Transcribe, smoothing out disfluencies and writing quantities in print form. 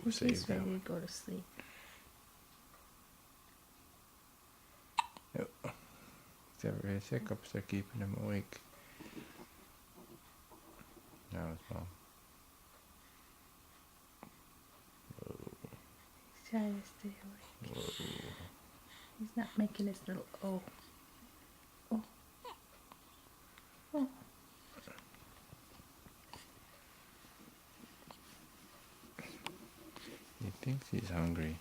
He's Save ready him. to go to sleep. Yep. Except for his hiccups, they're keeping him awake. Now his mom. He's trying to stay awake. Whoa. He's not making his little oh. Oh. Oh. He thinks he's hungry.